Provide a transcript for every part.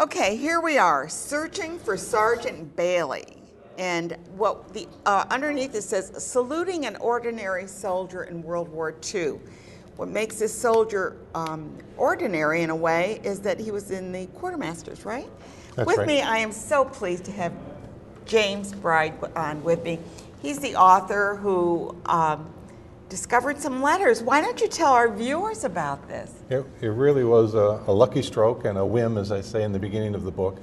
Okay, here we are, searching for Sergeant Bailey. And what the underneath it says, saluting an ordinary soldier in World War II. What makes this soldier ordinary in a way is that he was in the quartermasters, right? That's with right. me, I am so pleased to have James Breig on with me. He's the author who discovered some letters. Why don't you tell our viewers about this? It really was a lucky stroke and a whim, as I say in the beginning of the book.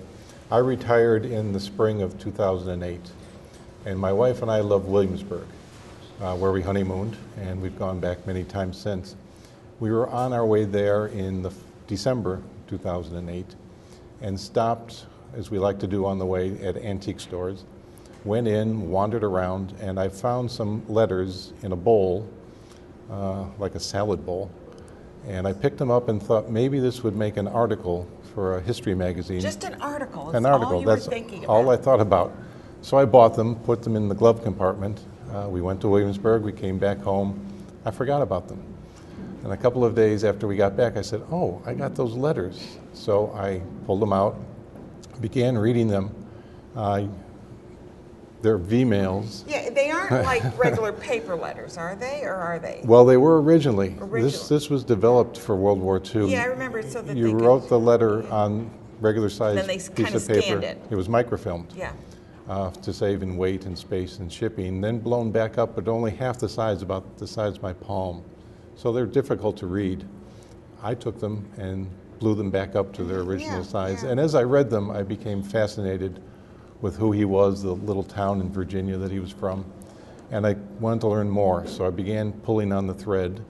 I retired in the spring of 2008, and my wife and I love Williamsburg, where we honeymooned, and we've gone back many times since. We were on our way there in December 2008 and stopped, as we like to do on the way, at antique stores. Went in, wandered around, and I found some letters in a bowl, like a salad bowl. And I picked them up and thought maybe this would make an article for a history magazine. Just an article. An article. That's all I thought about. So I bought them, put them in the glove compartment. We went to Williamsburg. We came back home. I forgot about them. And a couple of days after we got back, I said, "Oh, I got those letters." So I pulled them out, began reading them. They're V-mails. Yeah, they aren't like regular paper letters, are they, or are they? Well, they were originally. This was developed for World War II. Yeah, I remember. So that you wrote the letter on regular size piece of paper. It was microfilmed. Yeah. To save in weight and space and shipping. Then blown back up, but only half the size, about the size of my palm. So they're difficult to read. I took them and blew them back up to their original size. Yeah. And as I read them, I became fascinated with who he was, the little town in Virginia that he was from. And I wanted to learn more, so I began pulling on the thread.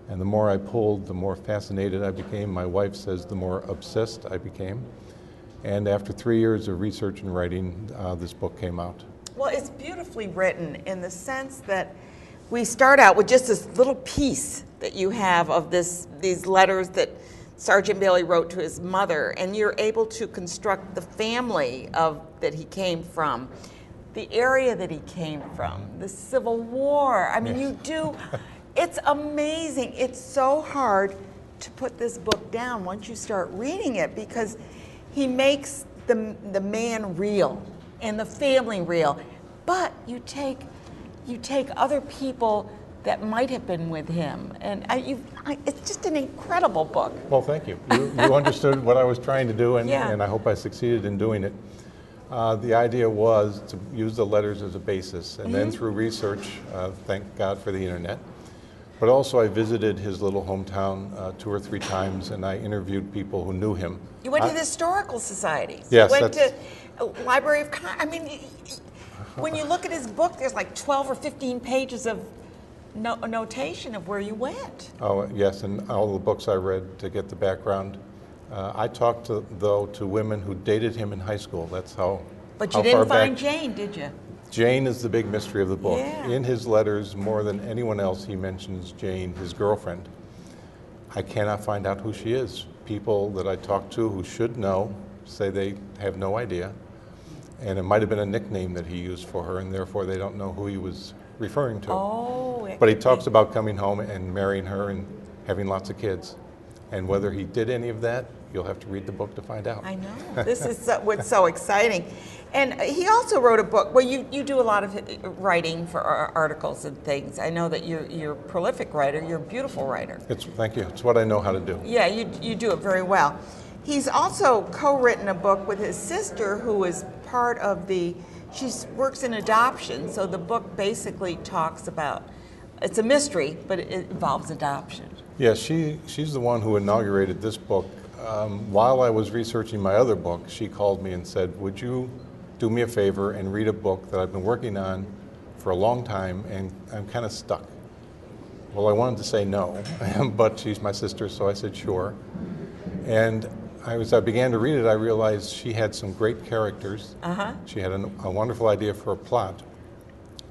And the more I pulled, the more fascinated I became. My wife says the more obsessed I became. And after 3 years of research and writing, this book came out. Well, it's beautifully written in the sense that we start out with just this little piece that you have of these letters that Sergeant Bailey wrote to his mother, and you're able to construct the family that he came from, the area that he came from, the Civil War. I mean, you do, it's amazing. It's so hard to put this book down once you start reading it, because he makes the man real and the family real. But you take other people that might have been with him, and it's just an incredible book. Well, thank you. You understood what I was trying to do, and, Yeah. and I hope I succeeded in doing it. The idea was to use the letters as a basis, and then through research, thank God for the internet, but also I visited his little hometown 2 or 3 times, and I interviewed people who knew him. You went to the Historical Society. Yes. You went to Library of Congress. I mean, when you look at his book, there's like 12 or 15 pages of notation of where you went. Oh, yes, and all the books I read to get the background. I talked to women who dated him in high school. That's how. But you didn't find Jane, did you? Jane is the big mystery of the book. Yeah. In his letters, more than anyone else, he mentions Jane, his girlfriend. I cannot find out who she is. People that I talked to who should know say they have no idea. And it might have been a nickname that he used for her, and therefore they don't know who he was referring to. Oh, but he talks about coming home and marrying her and having lots of kids. And whether he did any of that, you'll have to read the book to find out. I know. This is what's so exciting. And he also wrote a book. Well, you do a lot of writing for articles and things. I know that you're a prolific writer. You're a beautiful writer. Thank you. It's what I know how to do. Yeah, you do it very well. He's also co-written a book with his sister, who is part of she works in adoption. So the book basically talks about, it's a mystery, but it involves adoption. Yeah, she's the one who inaugurated this book. While I was researching my other book, she called me and said, "Would you do me a favor and read a book that I've been working on for a long time, and I'm kind of stuck?" Well, I wanted to say no, but she's my sister, so I said sure. And as I began to read it, I realized she had some great characters. She had a wonderful idea for a plot.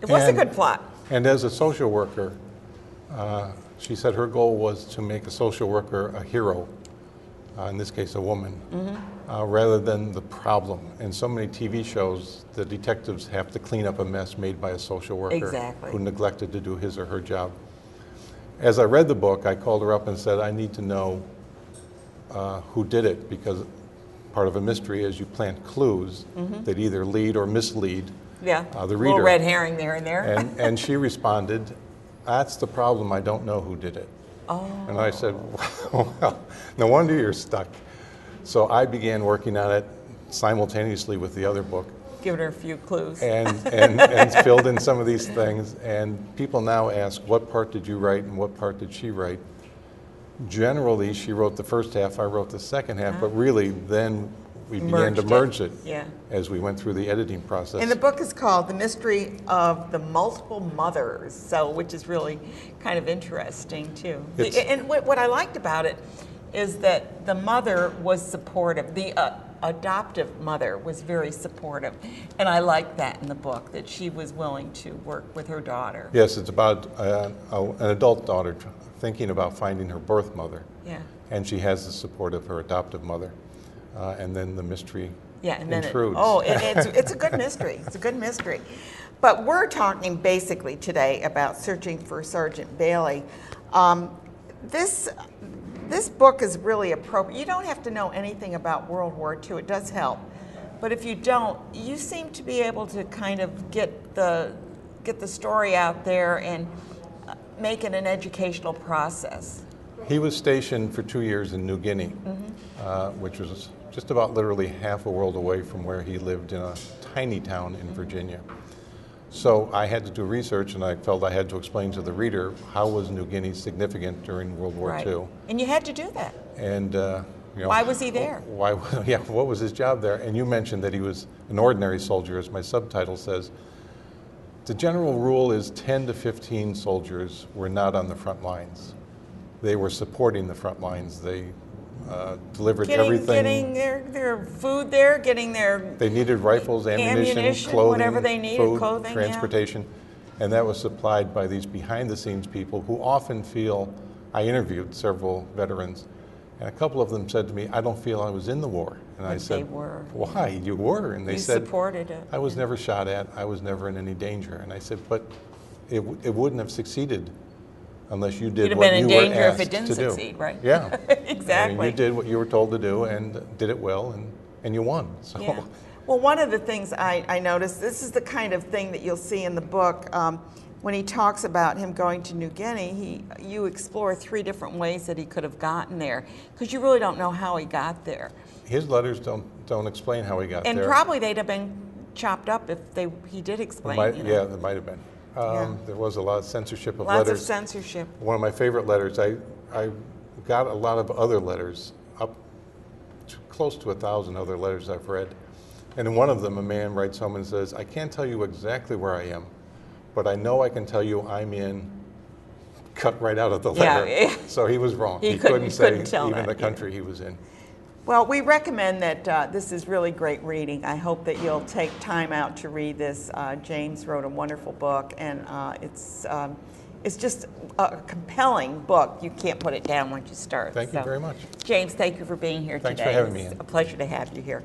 It was a good plot. And as a social worker, she said her goal was to make a social worker a hero, in this case a woman, rather than the problem. In so many TV shows, the detectives have to clean up a mess made by a social worker who neglected to do his or her job. As I read the book, I called her up and said, "I need to know who did it, because part of a mystery is you plant clues that either lead or mislead Yeah, the little reader. red herring there and there. And she responded, "That's the problem, I don't know who did it." Oh. And I said, well, no wonder you're stuck. So I began working on it simultaneously with the other book. Giving her a few clues. And filled in some of these things. And people now ask, what part did you write and what part did she write? Generally, she wrote the first half, I wrote the second half, but really then we began to merge it as we went through the editing process. And the book is called The Mystery of the Multiple Mothers, which is really kind of interesting too. And what I liked about it is that the mother was supportive. The adoptive mother was very supportive. And I liked that in the book, that she was willing to work with her daughter. Yes, it's about an adult daughter thinking about finding her birth mother. Yeah. And she has the support of her adoptive mother. And then the mystery intrudes. It's a good mystery. It's a good mystery. But we're talking basically today about Searching for Sergeant Bailey. This book is really appropriate. You don't have to know anything about World War II. It does help. But if you don't, you seem to be able to kind of get the story out there and make it an educational process. He was stationed for 2 years in New Guinea, which was just about literally half a world away from where he lived in a tiny town in Virginia. So I had to do research, and I felt I had to explain to the reader how was New Guinea significant during World War II. And you had to do that. And why was he there? What was his job there? And you mentioned that he was an ordinary soldier, as my subtitle says. The general rule is 10 to 15 soldiers were not on the front lines. They were supporting the front lines. They delivered everything. Getting their food there, getting their... They needed rifles, ammunition, clothing, whatever they needed, food, transportation. And that was supplied by these behind-the-scenes people who often feel... I interviewed several veterans, and a couple of them said to me, "I don't feel I was in the war." And I said, they were. "Why? You were." And they said, supported it. "I was never shot at. I was never in any danger." And I said, "But it wouldn't have succeeded unless you did what you were asked to do." You'd have been in danger if it didn't succeed, right? Yeah. Exactly. I mean, you did what you were told to do and did it well, and you won. So. Yeah. Well, one of the things I noticed, this is the kind of thing that you'll see in the book, when he talks about him going to New Guinea, you explore 3 different ways that he could have gotten there, because you really don't know how he got there. His letters don't explain how he got there. And probably they'd have been chopped up if he did explain. Yeah, there might have been. There was a lot of censorship of letters. Lots of censorship. One of my favorite letters, I got a lot of other letters, up to close to 1,000 other letters I've read. And in one of them, a man writes home and says, "I can't tell you exactly where I am, but I know I can tell you I'm in," cut right out of the letter. Yeah. So he was wrong. He couldn't say tell even that, the country he was in. Well, we recommend that this is really great reading. I hope that you'll take time out to read this. James wrote a wonderful book, and it's just a compelling book. You can't put it down once you start. Thank you very much. James, thank you for being here today. Thanks for having me. It's a pleasure to have you here.